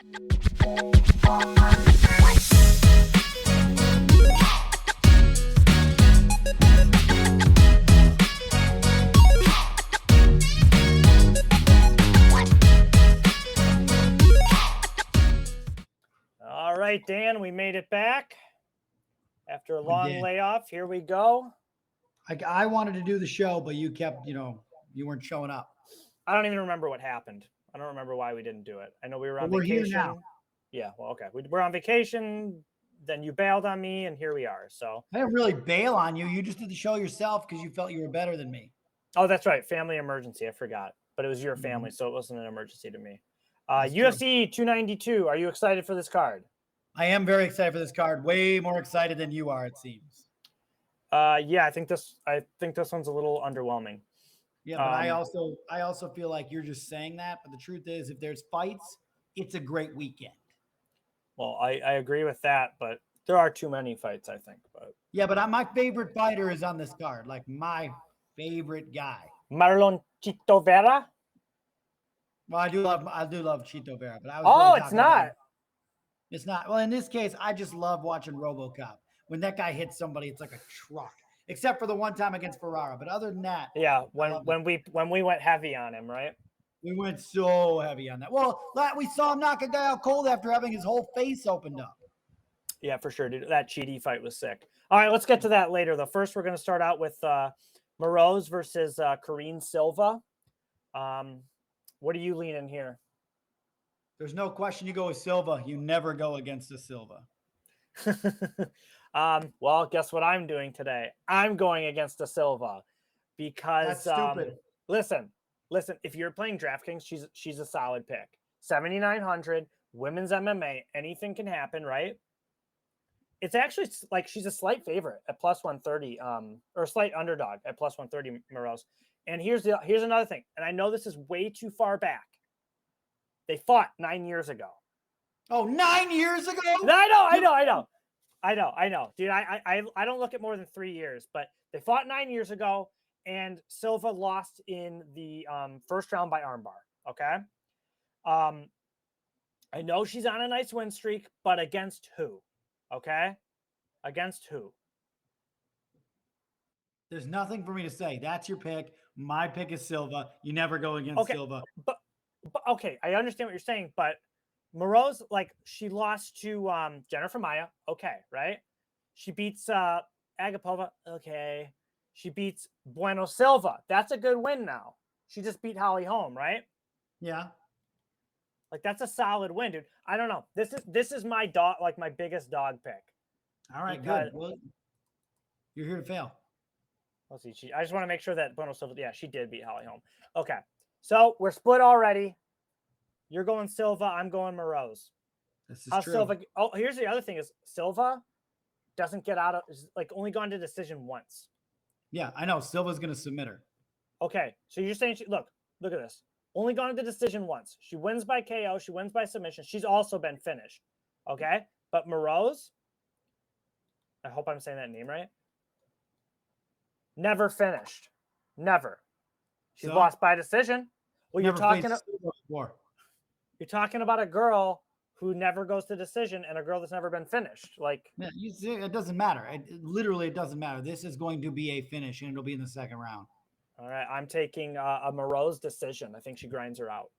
All right, Dan, we made it back after a long layoff. Here we go. I wanted to do the show, but you kept, you weren't showing up. I don't even remember what happened. I don't remember why we didn't do it. I know we were on we're vacation. Here now. Yeah, well, okay. We're on vacation. Then you bailed on me, and here we are. So I didn't really bail on you. You just did the show yourself because you felt you were better than me. Oh, that's right. Family emergency. I forgot. But it was your family, so it wasn't an emergency to me. UFC 292. Are you excited for this card? I am very excited for this card. Way more excited than you are, it seems. Yeah, I think this one's a little underwhelming. Yeah, but I also feel like you're just saying that. But the truth is, if there's fights, it's a great weekend. Well, I agree with that, but there are too many fights, I think. But yeah, but my favorite fighter is on this card. Like my favorite guy, Marlon Chito Vera. Well, I do love Chito Vera, but I was. Oh, it's not. It's not. Well, in this case, I just love watching RoboCop. When that guy hits somebody, it's like a truck. Except for the one time against Ferrara, but other than that, yeah. When we went heavy on him, right? We went so heavy on that. Well, we saw him knock a guy out cold after having his whole face opened up. Yeah, for sure, dude. That Chidi fight was sick. All right, let's get to that later. Though first, we're going to start out with Moroz versus Karine Silva. What are you leaning here? There's no question you go with Silva. You never go against the Silva. Well, guess what I'm doing today? I'm going against the Silva because that's stupid. Listen, if you're playing DraftKings, she's a solid pick. 7,900, women's MMA, anything can happen, right? It's actually like she's a slight favorite at plus 130, or a slight underdog at plus 130, Moroz. And here's another thing, and I know this is way too far back. They fought 9 years ago. Oh, 9 years ago? I know. Dude, I don't look at more than 3 years, but they fought 9 years ago, and Silva lost in the first round by armbar. Okay. I know she's on a nice win streak, but against who? Okay. Against who? There's nothing for me to say. That's your pick. My pick is Silva. You never go against Silva. But okay, I understand what you're saying, but Moroz, like, she lost to Jennifer Maia. Okay, right? She beats Agapova. Okay. She beats Bueno Silva. That's a good win now. She just beat Holly Holm, right? Yeah. Like, that's a solid win, dude. I don't know. This is my dog, like my biggest dog pick. All right, good. Well, you're here to fail. Let's see. I just want to make sure that Bueno Silva, yeah, she did beat Holly Holm. Okay. So we're split already. You're going Silva. I'm going Moroz. This is true. Here's the other thing is Silva doesn't get out of, like, only gone to decision once. Yeah, I know. Silva's going to submit her. Okay. So you're saying, look at this. Only gone to decision once. She wins by KO. She wins by submission. She's also been finished. Okay. But Moroz, I hope I'm saying that name right. Never finished. Never. She's lost by decision. Well, you're talking about a girl who never goes to decision and a girl that's never been finished. Like, yeah, you see, it doesn't matter. It doesn't matter. This is going to be a finish, and it'll be in the second round. All right, I'm taking a Moroz decision. I think she grinds her out.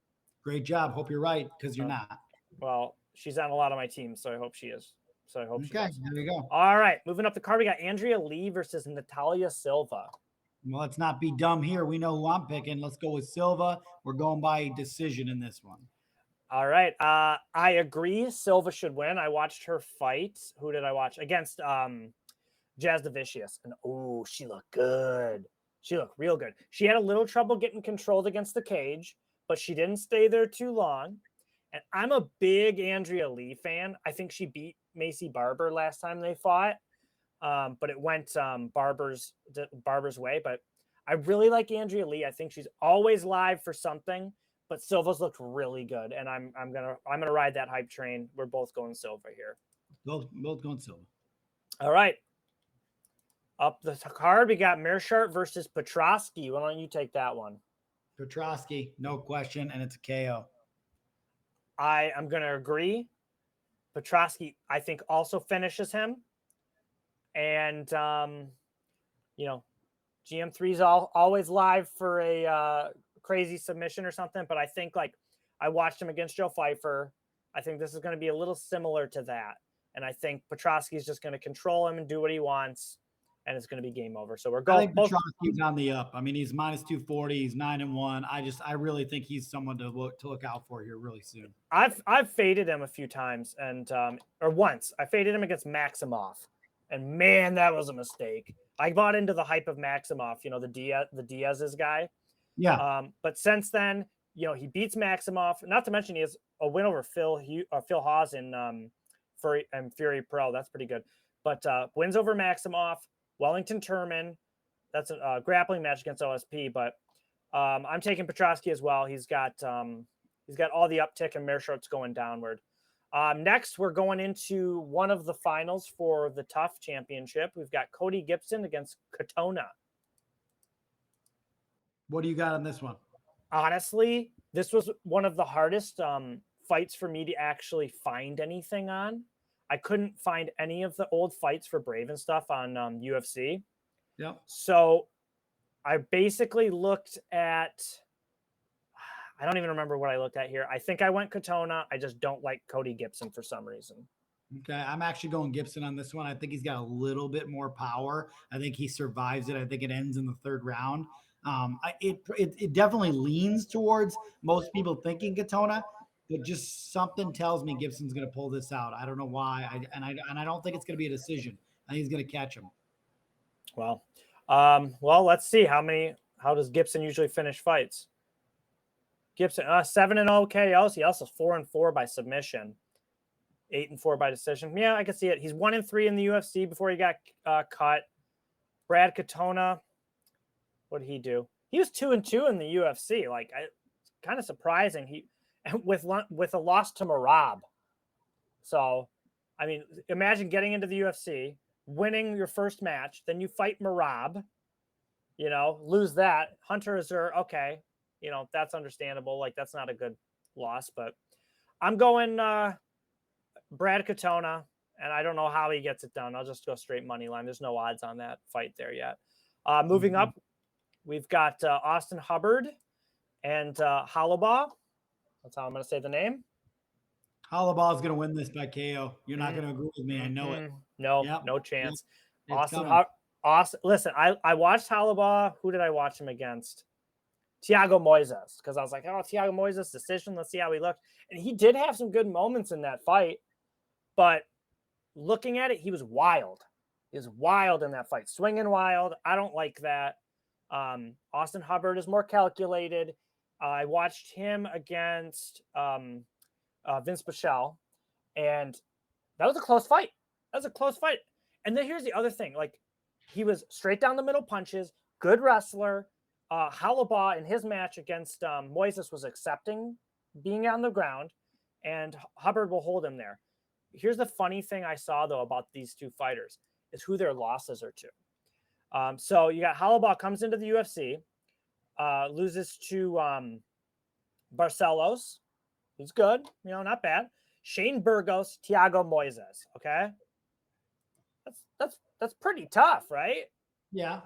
Great job. Hope you're right, because you're not. Well, she's on a lot of my teams, so I hope she is. So I hope she does. There you go. All right, moving up the card, we got Andrea Lee versus Natalia Silva. Well, let's not be dumb here. We know who I'm picking. Let's go with Silva. We're going by decision in this one. All right. I agree. Silva should win. I watched her fight. Who did I watch? Against Jazz Davicius. And, oh, she looked good. She looked real good. She had a little trouble getting controlled against the cage, but she didn't stay there too long. And I'm a big Andrea Lee fan. I think she beat Macy Barber last time they fought. But it went Barber's way. But I really like Andrea Lee. I think she's always live for something. But Silva's looked really good, and I'm gonna ride that hype train. We're both going Silva here. Both going Silva. All right. Up the card, we got Meerschaert versus Petroski. Why don't you take that one? Petroski, no question, and it's a KO. I am going to agree. Petroski, I think, also finishes him. And, GM3 is always live for a crazy submission or something. But I think, like, I watched him against Joe Pfeiffer. I think this is going to be a little similar to that. And I think Petroski is just going to control him and do what he wants. And it's going to be game over. So we're going. I think Petroski's on the up. I mean, he's minus 240. He's 9-1. I really think he's someone to look out for here really soon. I've faded him a few times, and or once I faded him against Maximov, and man, that was a mistake. I bought into the hype of Maximov, the Diaz's guy. Yeah. But since then, he beats Maximov. Not to mention he has a win over Phil Hawes in Fury Pro. That's pretty good. But wins over Maximov. Wellington Turman, that's a grappling match against OSP, but I'm taking Petroski as well. He's got all the uptick and Meerschaert's going downward. Next, we're going into one of the finals for the Tough Championship. We've got Cody Gibson against Katona. What do you got on this one? Honestly, this was one of the hardest fights for me to actually find anything on. I couldn't find any of the old fights for Brave and stuff on UFC. Yeah. So I basically looked at, I don't even remember what I looked at here. I think I went Katona. I just don't like Cody Gibson for some reason. Okay. I'm actually going Gibson on this one. I think he's got a little bit more power. I think he survives it. I think it ends in the third round. It definitely leans towards most people thinking Katona. But just something tells me Gibson's going to pull this out. I don't know why. I don't think it's going to be a decision. I think he's going to catch him. Well, let's see how does Gibson usually finish fights? Gibson, 7-0 KOs. He also 4-4 by submission, 8-4 by decision. Yeah, I can see it. He's 1-3 in the UFC before he got cut. Brad Katona, what did he do? He was 2-2 in the UFC. Like, kind of surprising. He with a loss to Moroz. So, I mean, imagine getting into the UFC, winning your first match, then you fight Moroz, lose that. Hunters are okay. That's understandable. Like, that's not a good loss, but I'm going Brad Katona, and I don't know how he gets it done. I'll just go straight money line. There's no odds on that fight there yet. Moving up, we've got Austin Hubbard and Holobraugh. That's how I'm going to say the name. Holobraugh is going to win this by KO. You're not going to agree with me. I know it. No chance. Austin. Listen, I watched Holobraugh. Who did I watch him against? Thiago Moises. Because I was like, Thiago Moises decision. Let's see how he looked. And he did have some good moments in that fight. But looking at it, he was wild. He was wild in that fight. Swinging wild. I don't like that. Austin Hubbard is more calculated. I watched him against Vince Pichel, and that was a close fight. And then here's the other thing. Like, he was straight down the middle punches, good wrestler. Holobraugh in his match against Moises was accepting being on the ground, and Hubbard will hold him there. Here's the funny thing I saw, though, about these two fighters is who their losses are to. So you got Holobraugh comes into the UFC, loses to Barcelos, who's good, not bad. Shane Burgos, Thiago Moises. Okay, that's pretty tough, right? Yeah.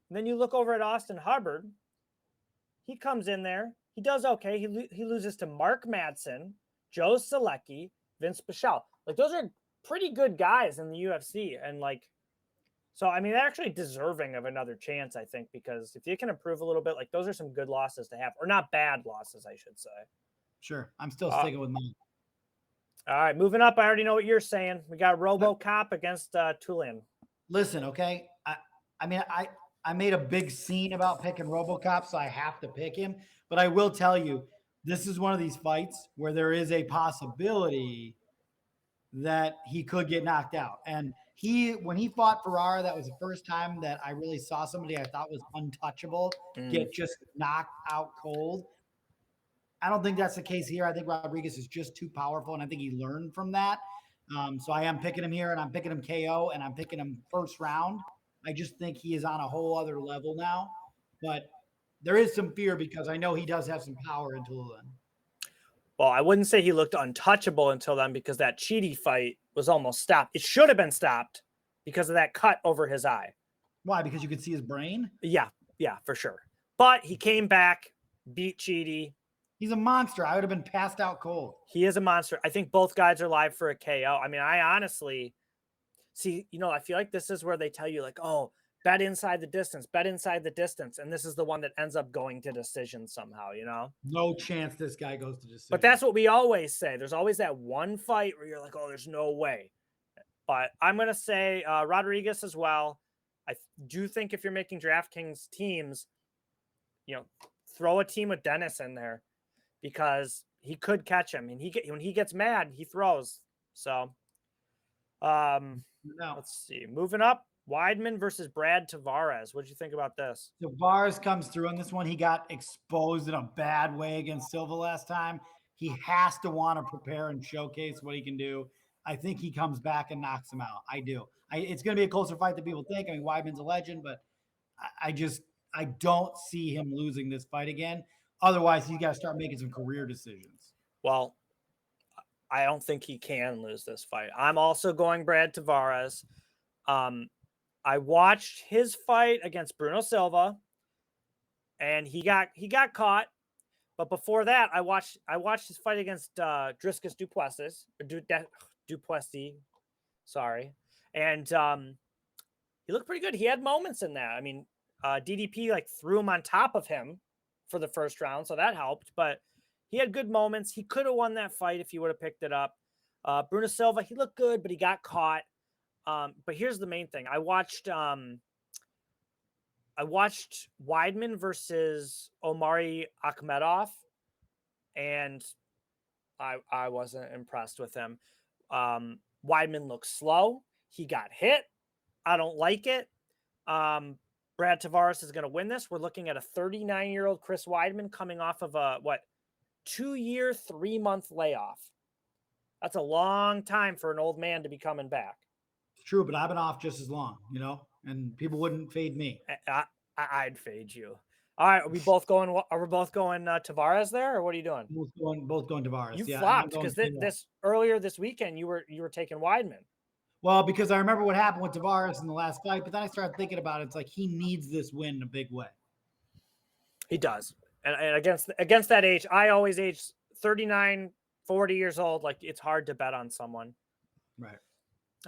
And then you look over at Austin Hubbard. He comes in there. He does okay. He loses to Mark Madsen, Joe Selecki, Vince Pichel. Like, those are pretty good guys in the UFC, and like. So, I mean, they're actually deserving of another chance, I think, because if you can improve a little bit, like, those are some good losses to have, or not bad losses, I should say. Sure. I'm still sticking with mine. All right, moving up. I already know what you're saying. We got RoboCop against Tulin. Listen, okay. I made a big scene about picking RoboCop, so I have to pick him. But I will tell you, this is one of these fights where there is a possibility that he could get knocked out. And when he fought Ferrara, that was the first time that I really saw somebody I thought was untouchable get just knocked out cold. I don't think that's the case here. I think Rodrigues is just too powerful, and I think he learned from that. So I am picking him here, and I'm picking him KO, and I'm picking him first round. I just think he is on a whole other level now. But there is some fear because I know he does have some power in Tulin. Well, I wouldn't say he looked untouchable until then because that Chidi fight was almost stopped. It should have been stopped because of that cut over his eye. Why? Because you could see his brain? Yeah, for sure. But he came back, beat Chidi. He's a monster. I would have been passed out cold. He is a monster. I think both guys are live for a KO. I mean, I honestly see, I feel like this is where they tell you like, oh, bet inside the distance, bet inside the distance. And this is the one that ends up going to decision somehow, No chance this guy goes to decision. But that's what we always say. There's always that one fight where you're like, oh, there's no way. But I'm going to say Rodrigues as well. I do think if you're making DraftKings teams, throw a team with Dennis in there because he could catch him. And when he gets mad, he throws. So let's see. Moving up, Weidman versus Brad Tavares. What did you think about this? Tavares comes through on this one. He got exposed in a bad way against Silva last time. He has to want to prepare and showcase what he can do. I think he comes back and knocks him out. I do. It's going to be a closer fight than people think. I mean, Weidman's a legend, but I don't see him losing this fight again. Otherwise, he's got to start making some career decisions. Well, I don't think he can lose this fight. I'm also going Brad Tavares. I watched his fight against Bruno Silva, and he got caught. But before that, I watched his fight against Dricus Duplessis. Sorry, and he looked pretty good. He had moments in that. I mean, DDP like threw him on top of him for the first round, so that helped. But he had good moments. He could have won that fight if he would have picked it up. Bruno Silva, he looked good, but he got caught. But here's the main thing. I watched Weidman versus Omari Akhmedov, and I wasn't impressed with him. Weidman looks slow. He got hit. I don't like it. Brad Tavares is going to win this. We're looking at a 39-year-old Chris Weidman coming off of a 2-year, 3-month layoff. That's a long time for an old man to be coming back. It's true, but I've been off just as long, and people wouldn't fade me. I'd fade you. All right, are we both going Tavares there, or what are you doing? Both going Tavares. You flopped because this earlier this weekend you were taking Weidman. Well, because I remember what happened with Tavares in the last fight, but then I started thinking about it. It's like he needs this win in a big way. He does, and against that age, I always age 39, 40 years old. Like it's hard to bet on someone. Right.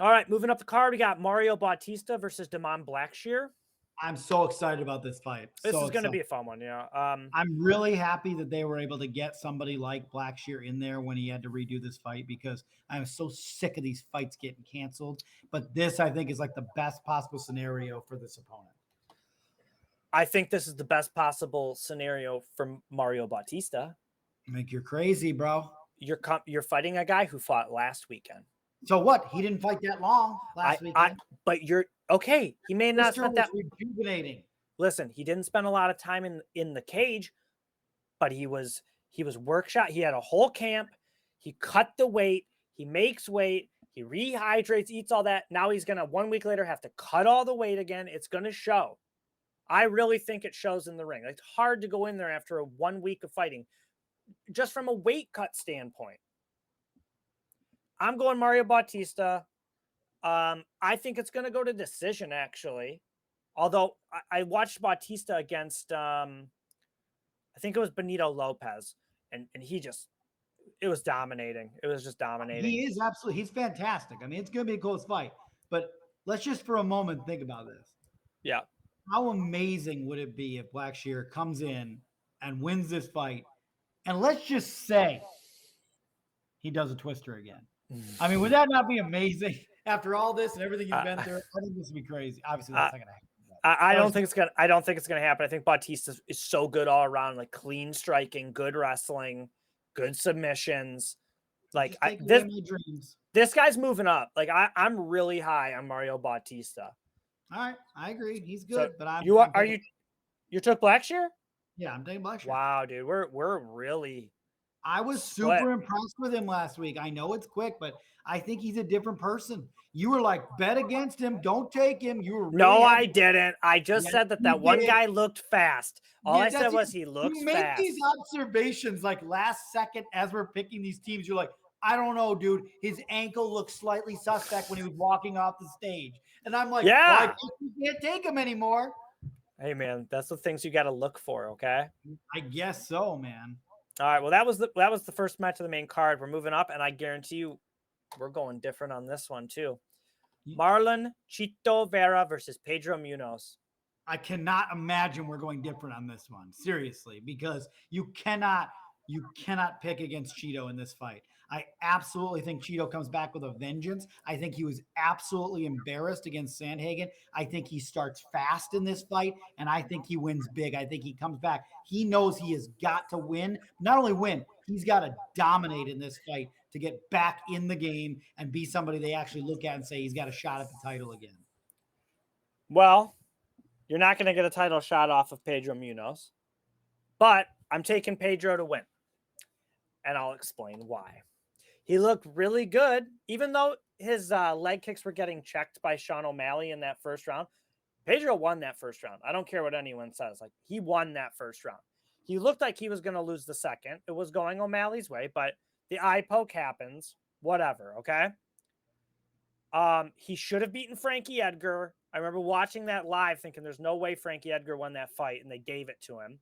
All right, moving up the card, we got Mario Bautista versus Damon Blackshear. I'm so excited about this fight. This is going to be a fun one, yeah. I'm really happy that they were able to get somebody like Blackshear in there when he had to redo this fight because I'm so sick of these fights getting canceled. But this, I think, is like the best possible scenario for this opponent. I think this is the best possible scenario for Mario Bautista. I think you're crazy, bro. You're fighting a guy who fought last weekend. So what? He didn't fight that long last weekend. But you're okay. He may not spend that rejuvenating. Listen, he didn't spend a lot of time in the cage, but he was workshop. He had a whole camp. He cut the weight. He makes weight. He rehydrates, eats all that. Now he's gonna 1 week later have to cut all the weight again. It's gonna show. I really think it shows in the ring. It's hard to go in there after a 1 week of fighting, just from a weight cut standpoint. I'm going Mario Bautista. I think it's going to go to decision, actually. Although I watched Bautista against, I think it was Benito Lopez, and it was dominating. It was just dominating. He is absolutely, he's fantastic. I mean, it's going to be a close fight. But let's just for a moment think about this. Yeah. How amazing would it be if Blackshear comes in and wins this fight? And let's just say he does a twister again. I mean, would that not be amazing after all this and everything you've been through? I think this would be crazy. Obviously, that's not going to happen. I don't think it's gonna happen. I think Bautista is so good all around, like clean striking, good wrestling, good submissions. Like this guy's moving up. Like I'm really high on Mario Bautista. All right, I agree. He's good, but you took Blackshear? Yeah, I'm taking Blackshear. Wow, dude, we're really I was Split. super impressed with him last week. I know it's quick, but I think he's a different person. You were like, bet against him. Don't take him. You were really No, I heavy. didn't. I just Yes, said that you one did. guy looked fast. All Yeah, I said that's was it. he looks You make fast. these observations like last second as we're picking these teams. You're like, I don't know, dude. His ankle looks slightly suspect when he was walking off the stage. And I'm like, well, I Yeah. guess you can't take him anymore. Hey, man, that's the things you got to look for, okay? I guess so, man. All right. Well, that was the first match of the main card. We're moving up, and I guarantee you we're going different on this one, too. Marlon Chito Vera versus Pedro Munhoz. I cannot imagine we're going different on this one, seriously, because you cannot pick against Cheeto in this fight. I absolutely think Cheeto comes back with a vengeance. I think he was absolutely embarrassed against Sandhagen. I think he starts fast in this fight, and I think he wins big. I think he comes back. He knows he has got to win. Not only win, he's got to dominate in this fight to get back in the game and be somebody they actually look at and say he's got a shot at the title again. Well, you're not going to get a title shot off of Pedro Munhoz, but I'm taking Pedro to win, and I'll explain why. He looked really good, even though his leg kicks were getting checked by Sean O'Malley in that first round. Pedro won that first round. I don't care what anyone says. Like, he won that first round. He looked like he was going to lose the second. It was going O'Malley's way, but the eye poke happens. Whatever, okay? He should have beaten Frankie Edgar. I remember watching that live thinking there's no way Frankie Edgar won that fight, and they gave it to him.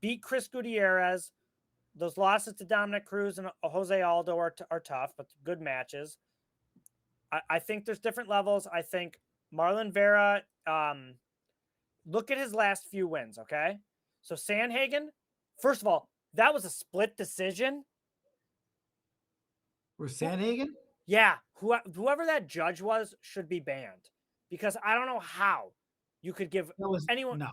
Beat Chris Gutierrez. Those losses to Dominic Cruz and Jose Aldo are tough, but good matches. I think there's different levels. I think Marlon Vera, look at his last few wins, okay? So Sandhagen, first of all, that was a split decision. Were Sandhagen? Yeah, whoever that judge was should be banned, because I don't know how you could give anyone. No.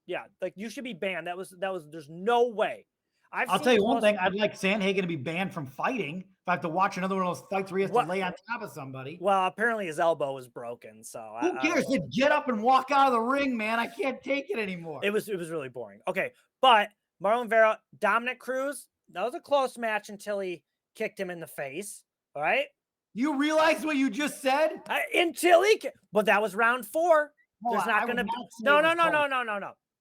Yeah, like, you should be banned. That was. There's no way. I'll tell you one thing. I'd like Sandhagen to be banned from fighting. If I have to watch another one of those fights where he has to lay on top of somebody. Well, apparently his elbow was broken. So who cares? Just get up and walk out of the ring, man. I can't take it anymore. It was really boring. Okay, but Marlon Vera, Dominic Cruz, that was a close match until he kicked him in the face. All right. You realize what you just said? Until but that was round 4. There's not going to be. No.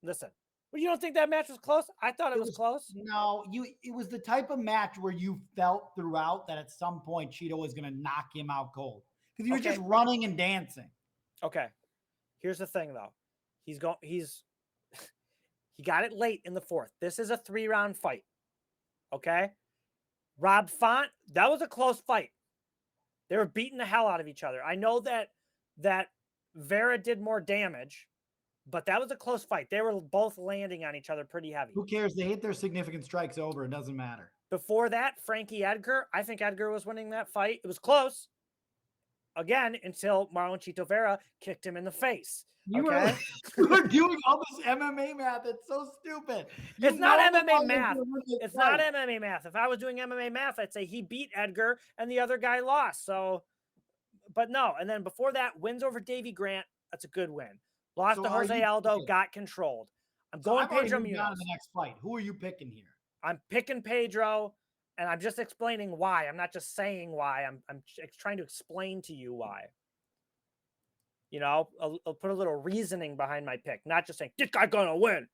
Listen. Well, you don't think that match was close? I thought it was close. No, it was the type of match where you felt throughout that at some point Cheeto was going to knock him out cold because you were just running and dancing. Okay. Here's the thing, though. He got it late in the 4th. This is a 3-round fight. Okay. Rob Font, that was a close fight. They were beating the hell out of each other. I know that Vera did more damage, but that was a close fight. They were both landing on each other pretty heavy. Who cares? They hit their significant strikes over. It doesn't matter. Before that, Frankie Edgar, I think Edgar was winning that fight. It was close. Again, until Marlon Chito Vera kicked him in the face. You were doing all this MMA math. It's so stupid. It's not MMA math. It's not MMA math. If I was doing MMA math, I'd say he beat Edgar and the other guy lost. So, but no. And then before that, wins over Davey Grant. That's a good win. Lost to Jose Aldo, got controlled. I'm going Pedro Munhoz. The next fight. Who are you picking here? I'm picking Pedro, and I'm just explaining why. I'm not just saying why. I'm trying to explain to you why. You know, I'll put a little reasoning behind my pick, not just saying, this guy's going to win.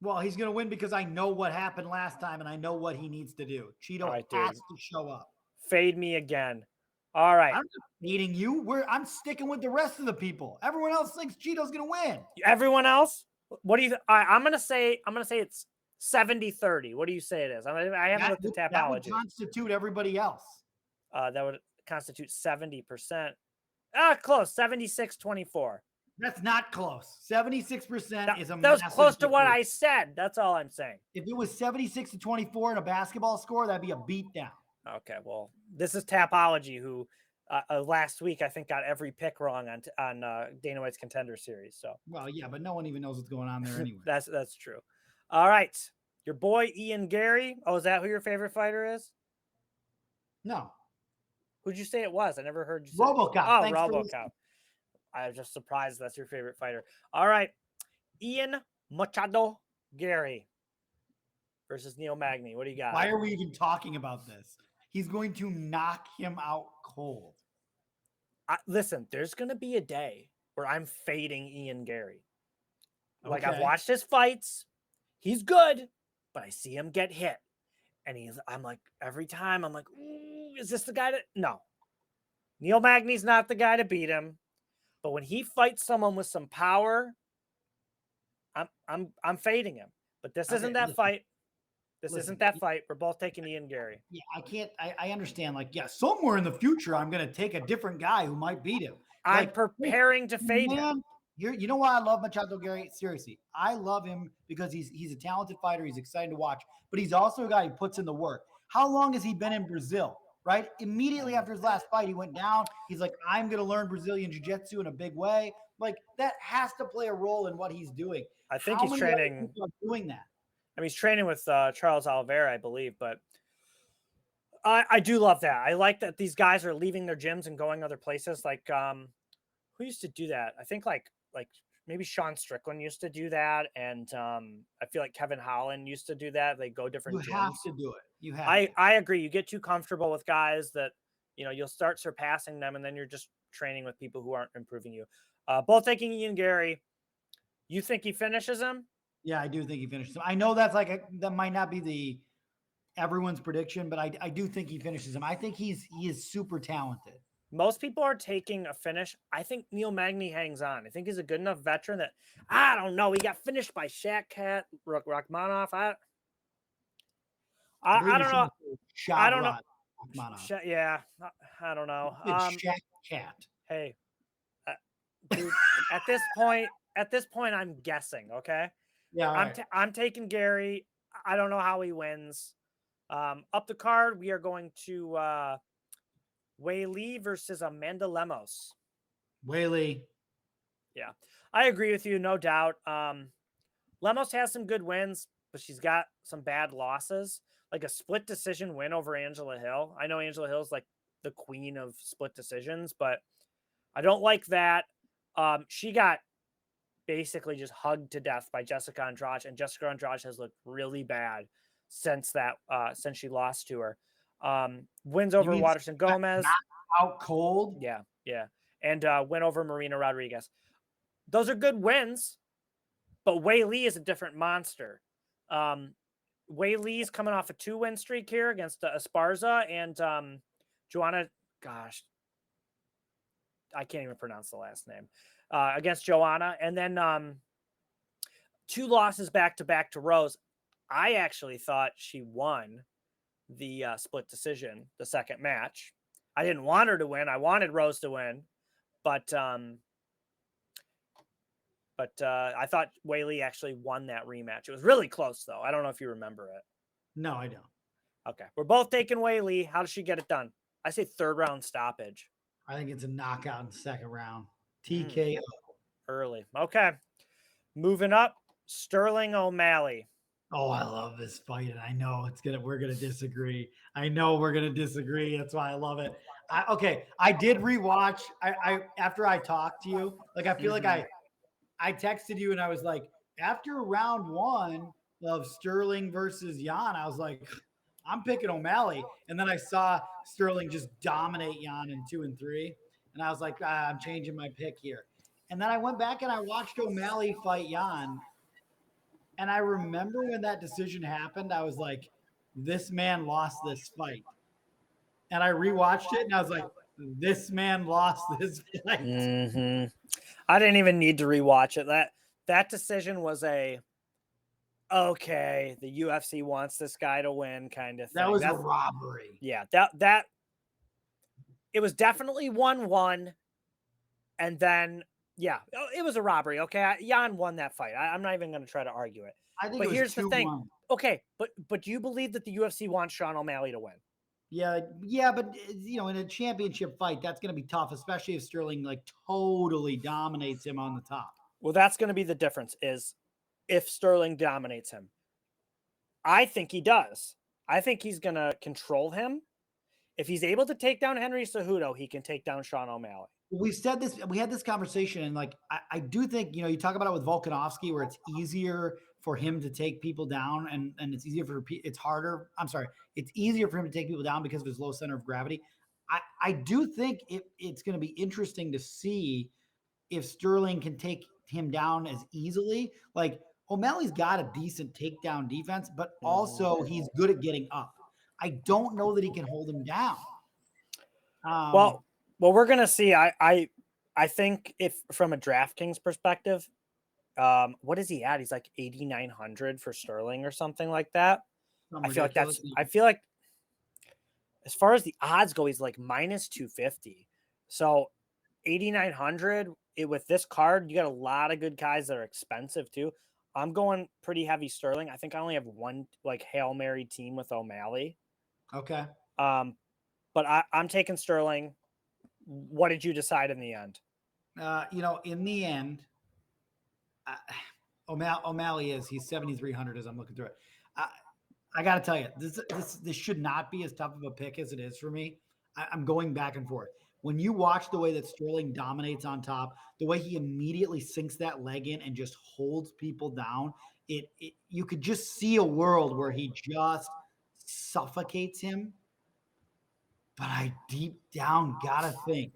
Well, he's going to win because I know what happened last time, and I know what he needs to do. Cheeto has to show up. Fade me again. All right. I'm not fading you. I'm sticking with the rest of the people. Everyone else thinks Cheeto's going to win. Everyone else? What do you I'm going to say it's 70-30. What do you say it is? I haven't looked at Tapology. That would constitute everybody else. That would constitute 70%. Close. 76-24. That's not close. 76% is a that was close to what I said. That's all I'm saying. If it was 76-24 in a basketball score, that'd be a beatdown. Okay, well, this is Tapology, who last week I think got every pick wrong on Dana White's Contender Series. So, well, yeah, but no one even knows what's going on there anyway. That's true. All right, your boy Ian Garry. Oh, is that who your favorite fighter is? No. Who'd you say it was? I never heard you say RoboCop. Oh, RoboCop. I was just surprised that's your favorite fighter. All right, Ian Machado Garry versus Neil Magny. What do you got? Why are we even talking about this? He's going to knock him out cold. Listen, there's going to be a day where I'm fading Ian Garry. Like, I've Okay. watched his fights. He's good, but I see him get hit. And I'm like, every time I'm like, ooh, is this the guy no. Neil Magny's not the guy to beat him. But when he fights someone with some power, I'm fading him. But this isn't that fight. This isn't that fight. We're both taking Ian Garry. Yeah, I understand. Like, yeah, somewhere in the future, I'm going to take a different guy who might beat him. I'm preparing to fade him. You know why I love Machado Garry? Seriously, I love him because he's a talented fighter. He's exciting to watch, but he's also a guy who puts in the work. How long has he been in Brazil? Right? Immediately after his last fight, he went down. He's like, I'm going to learn Brazilian jiu-jitsu in a big way. Like, that has to play a role in what he's doing. I think he's training. Doing that. I mean, he's training with Charles Oliveira, I believe, but I do love that. I like that these guys are leaving their gyms and going other places. Like, who used to do that? I think like maybe Sean Strickland used to do that, and I feel like Kevin Holland used to do that. They go different gyms. You have to do it. You have. I agree. You get too comfortable with guys that you'll start surpassing them, and then you're just training with people who aren't improving you. Both taking Ian Garry. You think he finishes him? Yeah, I do think he finishes him. I know that's that might not be everyone's prediction, but I do think he finishes him. I think he is super talented. Most people are taking a finish. I think Neil Magny hangs on. I think he's a good enough veteran that I don't know. He got finished by Shaq Cat, Rachmanov. I don't know. I don't know. Yeah, I don't know. Shaq Cat. Hey, dude, at this point, I'm guessing. Okay. Yeah. I'm taking Garry. I don't know how he wins. Up the card, we are going to Wei Li versus Amanda Lemos. Wei Li. Yeah, I agree with you, no doubt. Lemos has some good wins, but she's got some bad losses, like a split decision win over Angela Hill. I know Angela Hill's like the queen of split decisions, but I don't like that. She got basically just hugged to death by Jessica Andrade, and Jessica Andrade has looked really bad since she lost to her. Wins over Waterson Gomez. Out cold. Yeah. And win over Marina Rodriguez. Those are good wins, but Wei Li is a different monster. Wei Li's coming off a 2-win streak here against Esparza and Joanna. Gosh, I can't even pronounce the last name. Against Joanna, and then 2 losses back-to-back to Rose. I actually thought she won the split decision, the second match. I didn't want her to win. I wanted Rose to win, but I thought Wei Li actually won that rematch. It was really close, though. I don't know if you remember it. No, I don't. Okay, we're both taking Wei Li. How does she get it done? I say 3rd round stoppage. I think it's a knockout in the 2nd round. TKO. Early. Okay. Moving up, Sterling O'Malley. Oh, I love this fight, and I know we're gonna disagree. I know we're gonna disagree. That's why I love it. I did rewatch. I after I talked to you, like I feel like I texted you and I was like, after round 1 of Sterling versus Jan, I was like, I'm picking O'Malley, and then I saw Sterling just dominate Jan in 2 and 3. And I was like, I'm changing my pick here. And then I went back and I watched O'Malley fight Jan. And I remember when that decision happened, I was like, this man lost this fight. And I rewatched it and I was like, this man lost this fight. Mm-hmm. I didn't even need to rewatch it. That decision was okay, the UFC wants this guy to win kind of thing. That was a robbery. Yeah, that it was definitely 1-1. And then, yeah, it was a robbery. Okay, Jan won that fight. I'm not even going to try to argue it. I think but it was here's 2-1. the thing. Okay, but do you believe that the UFC wants Sean O'Malley to win? Yeah, but in a championship fight, that's going to be tough, especially if Sterling like totally dominates him on the top. Well, that's going to be the difference is if Sterling dominates him. I think he does. I think he's going to control him. If he's able to take down Henry Cejudo, he can take down Sean O'Malley. We said this, we had this conversation, and like I do think, you talk about it with Volkanovski, where it's easier for him to take people down, and it's easier it's easier for him to take people down because of his low center of gravity. I do think it's going to be interesting to see if Sterling can take him down as easily. Like, O'Malley's got a decent takedown defense, but also he's good at getting up. I don't know that he can hold him down. Well, we're gonna see. I think if from a DraftKings perspective, what is he at? He's like 8,900 for Sterling or something like that. I feel like as far as the odds go, he's like minus 250. So 8,900 with this card, you got a lot of good guys that are expensive too. I'm going pretty heavy Sterling. I think I only have one like Hail Mary team with O'Malley. Okay. But I'm taking Sterling. What did you decide in the end? In the end, O'Malley he's 7,300 as I'm looking through it. I got to tell you, this should not be as tough of a pick as it is for me. I'm going back and forth. When you watch the way that Sterling dominates on top, the way he immediately sinks that leg in and just holds people down, you could just see a world where he just suffocates him. But I deep down gotta think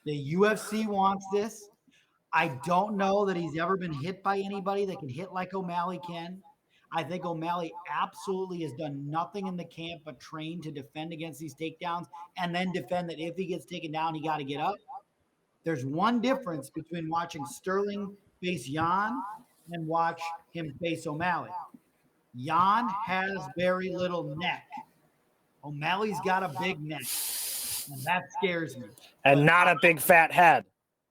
the UFC wants this. I don't know that he's ever been hit by anybody that can hit like O'Malley can. I think O'Malley absolutely has done nothing in the camp but train to defend against these takedowns and then defend that if he gets taken down, he got to get up. There's one difference between watching Sterling face Jan and watch him face O'Malley. Jan has very little neck. O'Malley's got a big neck, and that scares me. And not a big fat head.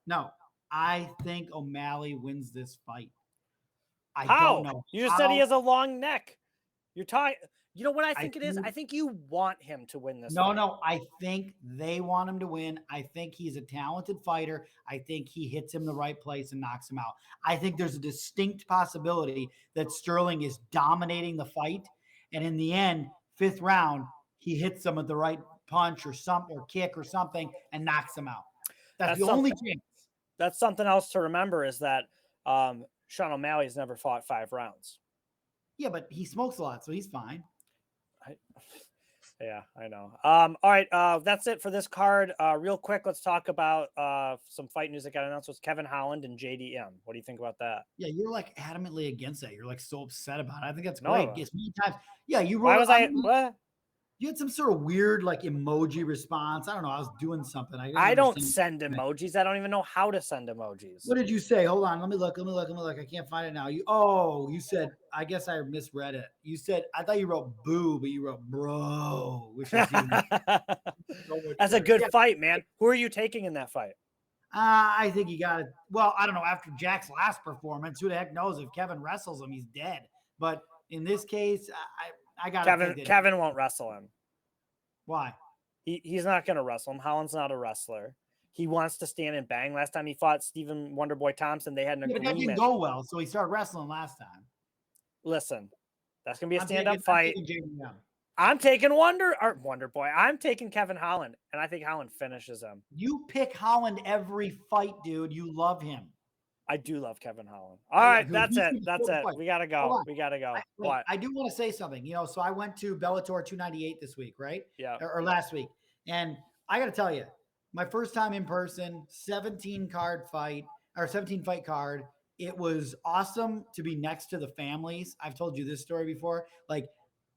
No, I think O'Malley wins this fight. I don't know. You just said he has a long neck. You're talking. You know what I think it is? I think you want him to win this fight. No. I think they want him to win. I think he's a talented fighter. I think he hits him the right place and knocks him out. I think there's a distinct possibility that Sterling is dominating the fight, and in the end, 5th round, he hits him with the right punch or kick or something and knocks him out. That's the only chance. That's something else to remember is that Sean O'Malley has never fought 5 rounds. Yeah, but he smokes a lot, so he's fine. Yeah, I know. All right, that's it for this card. Real quick, let's talk about some fight news that got announced with Kevin Holland and JDM. What do you think about that? Yeah, you're like adamantly against that. You're like so upset about it. I think that's great. Yes, many times. Yeah, you wrote. Why was I? What? You had some sort of weird like emoji response. I don't know. I was doing something. I don't send emojis. I don't even know how to send emojis. What did you say? Hold on. Let me look. I can't find it now. You said, I guess I misread it. You said, I thought you wrote boo, but you wrote bro. Which is That's a good fight, man. Who are you taking in that fight? I think you got it. Well, I don't know. After Jack's last performance, who the heck knows if Kevin wrestles him, he's dead. But in this case, I got Kevin won't wrestle him. Why? He's not going to wrestle him. Holland's not a wrestler. He wants to stand and bang. Last time he fought Stephen Wonderboy Thompson, they had an agreement. But that didn't go well, so he started wrestling last time. Listen, that's going to be a stand-up fight. I'm taking Wonderboy. I'm taking Kevin Holland, and I think Holland finishes him. You pick Holland every fight, dude. You love him. I do love Kevin Holland. All right, that's it. We got to go. What? I do want to say something. So I went to Bellator 298 this week, right? Yeah. Or last week. And I got to tell you, my first time in person, 17 fight card. It was awesome to be next to the families. I've told you this story before. Like,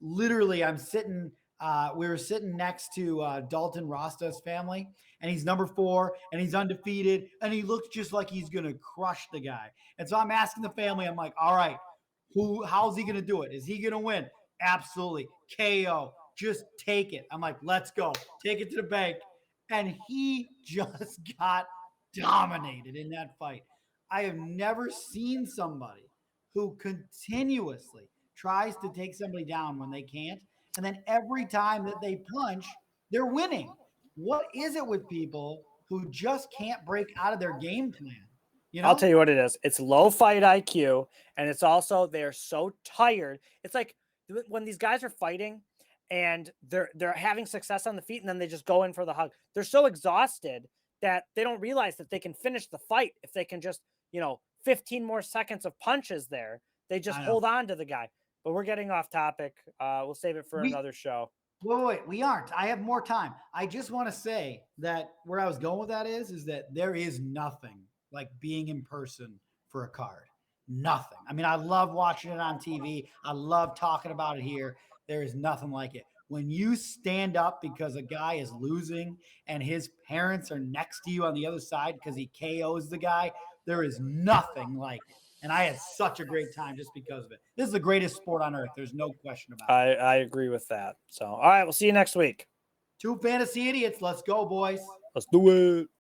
literally, we were sitting next to Dalton Rasta's family, and he's number 4, and he's undefeated, and he looks just like he's going to crush the guy. And so I'm asking the family, I'm like, all right, how's he going to do it? Is he going to win? Absolutely. KO. Just take it. I'm like, let's go. Take it to the bank. And he just got dominated in that fight. I have never seen somebody who continuously tries to take somebody down when they can't. And then every time that they punch, they're winning. What is it with people who just can't break out of their game plan? I'll tell you what it is. It's low fight IQ, and it's also they're so tired. It's like when these guys are fighting and they're having success on the feet, and then they just go in for the hug. They're so exhausted that they don't realize that they can finish the fight if they can just, 15 more seconds of punches there. They just hold on to the guy. But we're getting off topic. We'll save it for another show. Wait, we aren't. I have more time. I just want to say that where I was going with that is that there is nothing like being in person for a card. Nothing. I mean, I love watching it on TV. I love talking about it here. There is nothing like it. When you stand up because a guy is losing and his parents are next to you on the other side because he KOs the guy, there is nothing like it. And I had such a great time just because of it. This is the greatest sport on earth. There's no question about it. I agree with that. So, all right, we'll see you next week. 2 fantasy idiots. Let's go, boys. Let's do it.